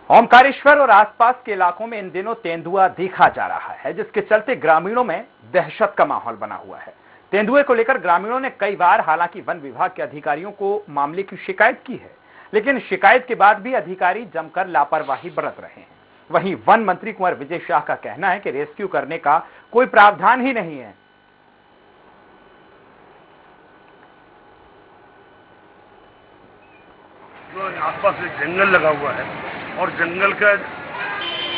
ओमकारेश्वर और आसपास के इलाकों में इन दिनों तेंदुआ देखा जा रहा है, जिसके चलते ग्रामीणों में दहशत का माहौल बना हुआ है। तेंदुए को लेकर ग्रामीणों ने कई बार हालांकि वन विभाग के अधिकारियों को मामले की शिकायत की है, लेकिन शिकायत के बाद भी अधिकारी जमकर लापरवाही बरत रहे हैं। वहीं वन मंत्री कुंवर विजय शाह का कहना है कि रेस्क्यू करने का कोई प्रावधान ही नहीं है। आसपास एक जंगल लगा हुआ है और जंगल का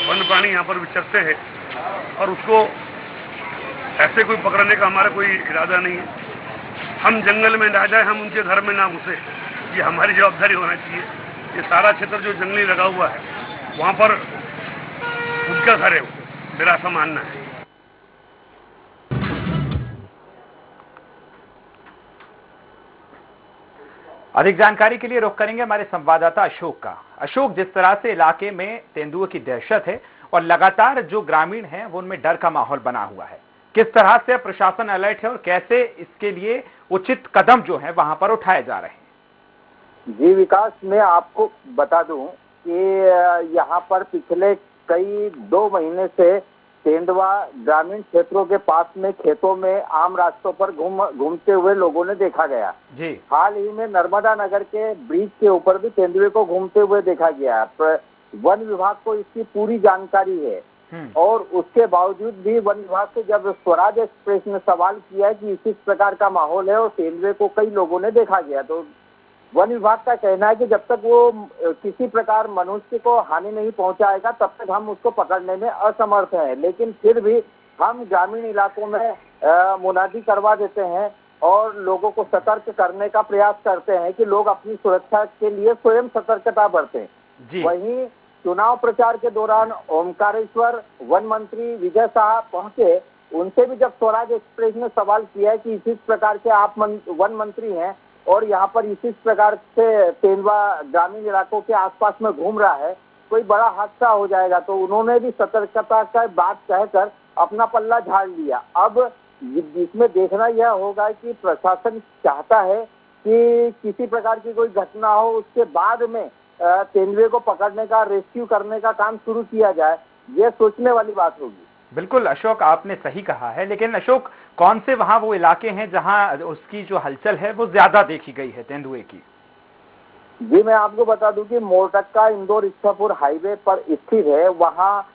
वन प्राणी यहाँ पर विचरते हैं और उसको ऐसे कोई पकड़ने का हमारा कोई इरादा नहीं है। हम जंगल में ना जाए, हम उनके घर में ना घुसे, ये हमारी जवाबदारी होना चाहिए। ये सारा क्षेत्र जो जंगली लगा हुआ है वहाँ पर उनका घर है, मेरा ऐसा मानना है। अधिक जानकारी के लिए रुख करेंगे हमारे संवाददाता अशोक का। अशोक, जिस तरह से इलाके में तेंदुए की दहशत है और लगातार जो ग्रामीण हैं वो उनमें डर का माहौल बना हुआ है, किस तरह से प्रशासन अलर्ट है और कैसे इसके लिए उचित कदम जो है वहां पर उठाए जा रहे हैं? जी विकास, मैं आपको बता दूं कि यहाँ पर पिछले कई 2 महीने से तेंदुआ ग्रामीण क्षेत्रों के पास में खेतों में आम रास्तों पर घूमते हुए लोगों ने देखा गया जी। हाल ही में नर्मदा नगर के ब्रिज के ऊपर भी तेंदुए को घूमते हुए देखा गया। वन विभाग को इसकी पूरी जानकारी है और उसके बावजूद भी वन विभाग से जब स्वराज एक्सप्रेस ने सवाल किया कि इस प्रकार का माहौल है और तेंदुए को कई लोगों ने देखा गया, तो वन विभाग का कहना है कि जब तक वो किसी प्रकार मनुष्य को हानि नहीं पहुंचाएगा तब तक हम उसको पकड़ने में असमर्थ हैं। लेकिन फिर भी हम ग्रामीण इलाकों में मुनादी करवा देते हैं और लोगों को सतर्क करने का प्रयास करते हैं कि लोग अपनी सुरक्षा के लिए स्वयं सतर्कता बरतें। वहीं चुनाव प्रचार के दौरान ओमकारेश्वर वन मंत्री विजय शाह पहुंचे, उनसे भी जब स्वराज एक्सप्रेस ने सवाल किया है कि इसी प्रकार के आप वन मंत्री हैं और यहाँ पर इसी प्रकार से तेंदुआ ग्रामीण इलाकों के आसपास में घूम रहा है, कोई बड़ा हादसा हो जाएगा, तो उन्होंने भी सतर्कता का बात कहकर अपना पल्ला झाड़ लिया। अब इसमें देखना यह होगा कि प्रशासन चाहता है कि किसी प्रकार की कोई घटना हो उसके बाद में तेंदुए को पकड़ने का, रेस्क्यू करने का काम शुरू किया जाए, ये सोचने वाली बात होगी। बिल्कुल अशोक, आपने सही कहा है, लेकिन अशोक, कौन से वहां वो इलाके हैं जहां उसकी जो हलचल है वो ज्यादा देखी गई है तेंदुए की? जी मैं आपको बता दूं कि मोरटक्का इंदौर इच्छापुर हाईवे पर स्थित है। वहाँ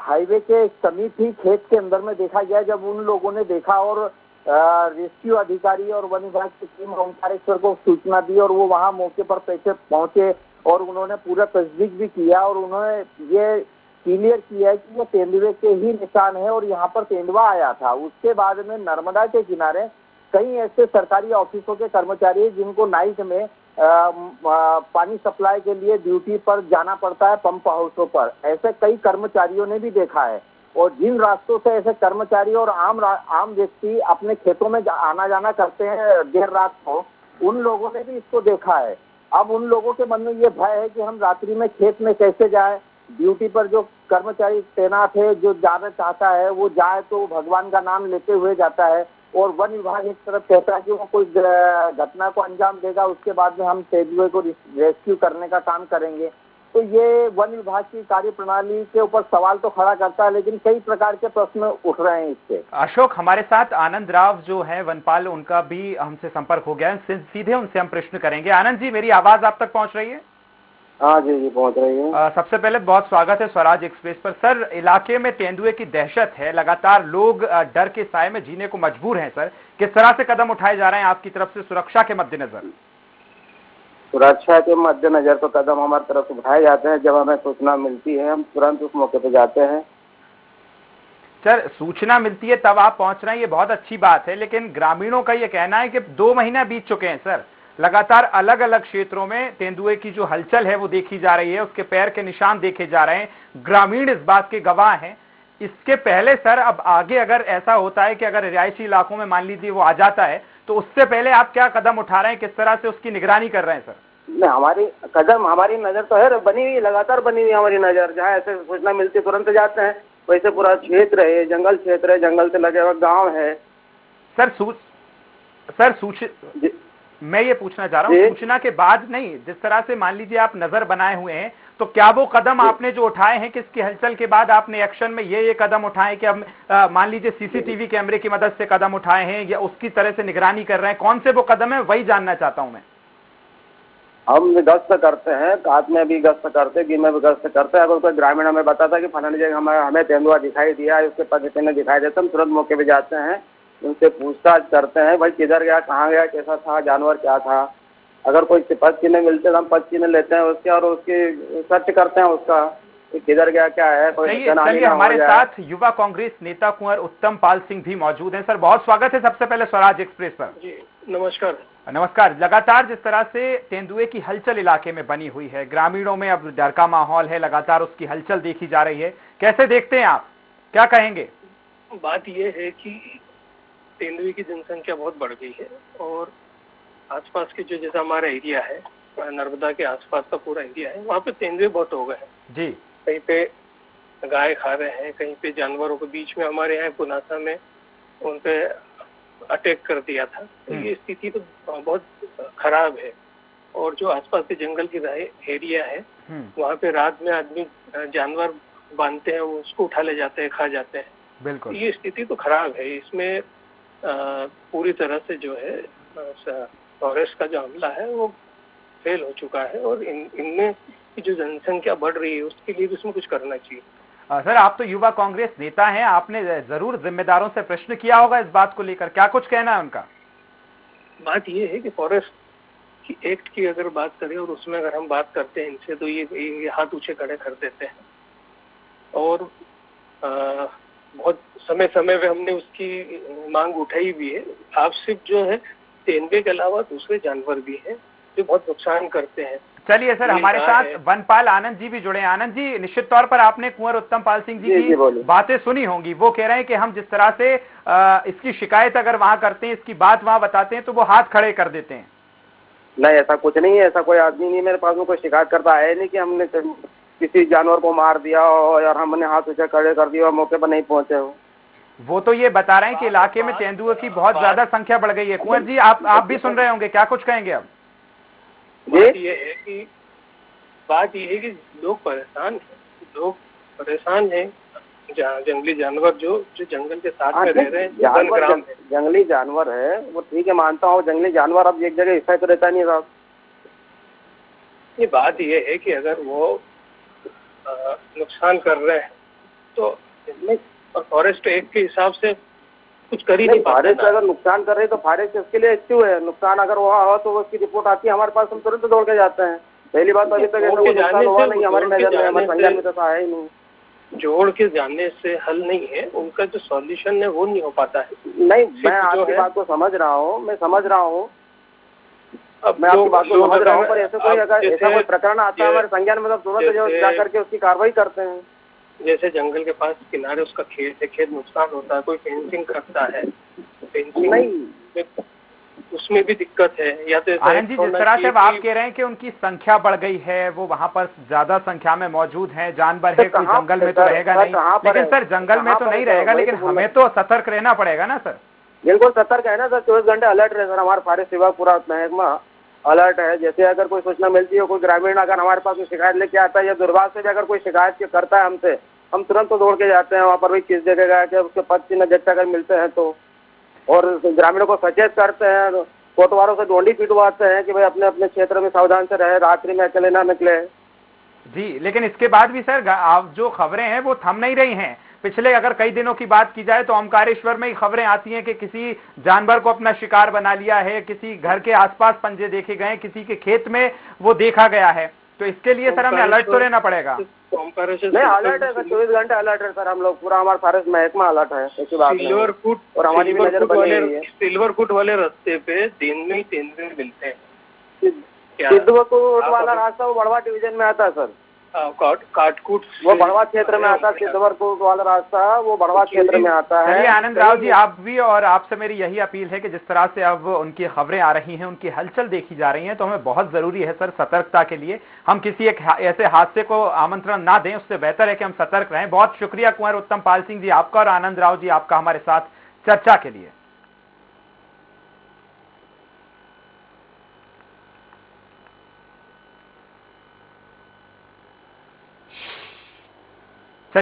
हाईवे के समीप ही खेत के अंदर में देखा गया। जब उन लोगों ने देखा और रेस्क्यू अधिकारी और वन विभाग की टीम ओमकारेश्वर को सूचना दी और वो वहाँ मौके पर पहुंचे और उन्होंने पूरा तस्दीक भी किया और उन्होंने ये क्लियर किया है कि वो तेंदुए के ही निशान है और यहाँ पर तेंदुआ आया था। उसके बाद में नर्मदा के किनारे कई ऐसे सरकारी ऑफिसों के कर्मचारी जिनको नाइट में पानी सप्लाई के लिए ड्यूटी पर जाना पड़ता है पंप हाउसों पर, ऐसे कई कर्मचारियों ने भी देखा है। और जिन रास्तों से ऐसे कर्मचारी और आम व्यक्ति अपने खेतों में आना जाना करते हैं देर रात को, उन लोगों ने भी इसको देखा है। अब उन लोगों के मन में ये भय है कि हम रात्रि में खेत में कैसे जाए। ड्यूटी पर जो कर्मचारी तैनात है, जो जाना चाहता है वो जाए तो भगवान का नाम लेते हुए जाता है और वन विभाग एक तरफ कहता है कि वो कोई घटना को अंजाम देगा, उसके बाद में हम तेंदुए को रेस्क्यू करने का काम करेंगे। तो ये वन विभाग की कार्यप्रणाली के ऊपर सवाल तो खड़ा करता है, लेकिन कई प्रकार के प्रश्न उठ रहे हैं इससे। अशोक, हमारे साथ आनंद राव जो है वनपाल, उनका भी हमसे संपर्क हो गया है, सीधे उनसे हम प्रश्न करेंगे। आनंद जी, मेरी आवाज आप तक पहुंच रही है? हाँ जी पहुंच रही है। सबसे पहले बहुत स्वागत है स्वराज एक्सप्रेस पर। सर, इलाके में तेंदुए की दहशत है, लगातार लोग डर के साए में जीने को मजबूर हैं। सर, किस तरह से कदम उठाए जा रहे हैं आपकी तरफ से सुरक्षा के मद्देनजर? सुरक्षा के मद्देनजर तो कदम हमारी तरफ से उठाए जाते हैं। जब हमें सूचना मिलती है हम तुरंत उस मौके पर जाते हैं। सर, सूचना मिलती है तब आप पहुंच रहे हैं, ये बहुत अच्छी बात है, लेकिन ग्रामीणों का ये कहना है कि 2 महीना बीत चुके हैं सर, लगातार अलग अलग क्षेत्रों में तेंदुए की जो हलचल है वो देखी जा रही है, उसके पैर के निशान देखे जा रहे हैं, ग्रामीण इस बात के गवाह हैं। इसके पहले सर, अब आगे अगर ऐसा होता है कि अगर रिहायशी इलाकों में मान लीजिए वो आ जाता है, तो उससे पहले आप क्या कदम उठा रहे हैं, किस तरह से उसकी निगरानी कर रहे हैं सर? हमारी नजर तो है, बनी हुई, लगातार बनी हुई हमारी नजर। जहाँ ऐसे सूचना मिलती है तुरंत जाते हैं। वैसे पूरा क्षेत्र है, जंगल क्षेत्र है, जंगल से लगे हुआ गाँव है। सर मैं ये पूछना चाह रहा हूँ, सूचना के बाद नहीं, जिस तरह से मान लीजिए आप नजर बनाए हुए हैं, तो क्या वो कदम आपने जो उठाए हैं, किसकी हलचल के बाद आपने एक्शन में ये कदम उठाए कि अब मान लीजिए सीसीटीवी कैमरे की मदद से कदम उठाए हैं या उसकी तरह से निगरानी कर रहे हैं, कौन से वो कदम है, वही जानना चाहता हूं मैं। हम गश्त करते हैं, काट में भी गश्त करते हैं, गिर में भी गश्त करते हैं। अगर कोई ग्रामीण हमें बताता है कि फलानी जगह हमें तेंदुआ दिखाई दिया है, उसके पगेटे दिखाई देता है, हम तुरंत मौके पे जाते हैं, उनसे पूछताछ करते हैं, भाई किधर गया, कहाँ गया, कैसा था, जानवर क्या था। अगर कोई पद चिन्ह मिलते तो हम पद चिन्ह लेते हैं उसके और उसकी सर्च करते हैं उसका कि किधर गया, क्या है, कोई चलिए हमारे साथ युवा कांग्रेस नेता कुंवर उत्तम पाल सिंह भी मौजूद हैं। सर बहुत स्वागत है सबसे पहले स्वराज एक्सप्रेस पर। जी नमस्कार। नमस्कार। लगातार जिस तरह से तेंदुए की हलचल इलाके में बनी हुई है, ग्रामीणों में अब डर का माहौल है, लगातार उसकी हलचल देखी जा रही है, कैसे देखते हैं आप, क्या कहेंगे? बात यह है कि तेंदुए की जनसंख्या बहुत बढ़ गई है और आसपास के जो जैसा हमारा एरिया है, नर्मदा के आसपास का पूरा एरिया है, वहाँ पे तेंदुए बहुत हो गए हैं जी। कहीं पे गाय खा रहे हैं, कहीं पे जानवरों के बीच में हमारे यहाँ पुनासा में उन पे अटैक कर दिया था। तो ये स्थिति तो बहुत खराब है। और जो आसपास के जंगल की एरिया है, वहाँ पे रात में आदमी जानवर बांधते हैं, उसको उठा ले जाते हैं, खा जाते हैं। बिल्कुल ये स्थिति तो खराब है। इसमें पूरी तरह से जो है फॉरेस्ट का जो हमला है वो फेल हो चुका है और इनमें जो जनसंख्या बढ़ रही है उसके लिए भी इसमें कुछ करना चाहिए। सर आप तो युवा कांग्रेस नेता हैं, आपने जरूर जिम्मेदारों से प्रश्न किया होगा इस बात को लेकर, क्या कुछ कहना है उनका? बात ये है कि फॉरेस्ट की एक्ट की अगर बात करें और उसमें अगर हम बात करते हैं इनसे तो ये हाथ ऊंचे खड़े कर देते हैं और बहुत समय समय पे हमने उसकी मांग उठाई भी है। आप सिर्फ जो है तेंदुए के अलावा दूसरे जानवर भी हैं जो बहुत नुकसान करते हैं। चलिए सर हमारे साथ वनपाल आनंद जी भी जुड़े हैं। आनंद जी, निश्चित तौर पर आपने कुंवर उत्तम पाल सिंह जी की बातें सुनी होंगी। वो कह रहे हैं कि हम जिस तरह से इसकी शिकायत अगर वहां करते हैं, इसकी बात वहां बताते हैं तो वो हाथ खड़े कर देते हैं। नहीं, ऐसा कुछ नहीं है, ऐसा कोई आदमी नहीं मेरे पास में कोई शिकायत करता है नहीं कि हमने किसी जानवर को मार दिया और हमने हाथ ऊंचे खड़े कर दिया और मौके पर नहीं पहुंचे हो। वो तो ये बता रहे हैं कि इलाके में तेंदुए की बहुत ज्यादा संख्या बढ़ गई है। कुंवर जी आप भी सुन रहे होंगे, क्या कुछ कहेंगे अब? बात ये है कि लोग परेशान हैं। जंगली जानवर जो जंगल के साथ में रह रहे हैं, जंगली जानवर है वो ठीक है, मानता हूँ जंगली जानवर अब एक जगह हिस्सा तो रहता नहीं साहब। ये बात ये है कि अगर वो नुकसान कर रहे हैं तो फॉरेस्ट एक्ट के हिसाब से कुछ कर ही नहीं पाते। फॉरेस्ट अगर नुकसान कर रही है तो फॉरेस्ट इसके लिए एक्टिव है। नुकसान अगर हुआ हो तो उसकी रिपोर्ट आती है हमारे पास, हम तुरंत दौड़ के जाते हैं। पहली बात तो अभी तक ऐसा कोई नुकसान हुआ नहीं हमारी नजर में, हमारे संज्ञान में तो है ही नहीं। जोड़ के जाने से हल नहीं है, उनका जो सॉल्यूशन है वो नहीं हो पाता है। नहीं, मैं आपकी बात को समझ रहा हूँ, मैं समझ रहा हूँ, मैं आपकी बात को समझ रहा हूँ, पर ऐसे कोई अगर ऐसा कोई प्रकरण आता है हमारे संज्ञान में तो तुरंत जा करके उसकी कार्रवाई करते हैं। जैसे जंगल के पास किनारे उसका खेत है, खेत नुकसान होता है, कोई फेंसिंग करता है, फेंसिंग नहीं उसमें भी दिक्कत है। या तो आनंद जी, जिस तरह से आप कह रहे हैं कि उनकी संख्या बढ़ गई है, वो वहाँ पर ज्यादा संख्या में मौजूद हैं, जानवर है, कोई जंगल में तो रहेगा नहीं, लेकिन सर जंगल में तो नहीं रहेगा, लेकिन हमें तो सतर्क रहना पड़ेगा ना सर। बिल्कुल सतर्क है ना सर, 24 घंटे अलर्ट रहे सर। हमारा फॉरेस्ट विभाग पूरा महकमा अलर्ट है। जैसे अगर कोई सूचना मिलती है, कोई ग्रामीण अगर हमारे पास शिकायत लेके आता है या दुर्भाग्य से भी अगर कोई शिकायत करता है हमसे, हम तुरंत तो दौड़ के जाते हैं वहाँ पर, भाई किस जगह गया, क्या उसके पद चिन्ह जच्चा अगर मिलते हैं तो, और ग्रामीणों को सचेत करते हैं, कोतवालों से डोंडी पिटवाते हैं कि भाई अपने अपने क्षेत्र में सावधान से रहे, रात्रि में अकेले ना निकले। जी, लेकिन इसके बाद भी सर आप जो खबरें हैं वो थम नहीं रही हैं। पिछले अगर कई दिनों की बात की जाए तो ओमकारेश्वर में ही खबरें आती हैं कि किसी जानवर को अपना शिकार बना लिया है, किसी घर के आसपास पंजे देखे गए, किसी के खेत में वो देखा गया है। तो इसके लिए सर हमें अलर्ट तो रहना पड़ेगा। नहीं, अलर्ट है सर, 24 घंटे अलर्ट है सर। हम लोग पूरा हमारा फॉरेस्ट महकमा अलर्ट है ऐसी बात नहीं। सिल्वर फुट और हमारी भी नजर बनी हुई है। सिल्वर फुट वाले रास्ते पे दिन में ही तेंदुए मिलते हैं। सिद्धवरकोट वाला रास्ता वो बड़वा डिवीजन में आता है सर। काटकूट वो बड़वा क्षेत्र में आता है। सिद्धवरकोट वाला रास्ता वो बड़वा क्षेत्र में आता है। चलिए आनंद राव जी, आप भी और आपसे मेरी यही अपील है कि जिस तरह से अब उनकी खबरें आ रही हैं, उनकी हलचल देखी जा रही है, तो हमें बहुत जरूरी है सर सतर्कता के लिए। हम किसी एक ऐसे हादसे को आमंत्रण ना दें, उससे बेहतर है कि हम सतर्क रहें। बहुत शुक्रिया कुंवर उत्तम पाल सिंह जी आपका और आनंद राव जी आपका हमारे साथ चर्चा के लिए।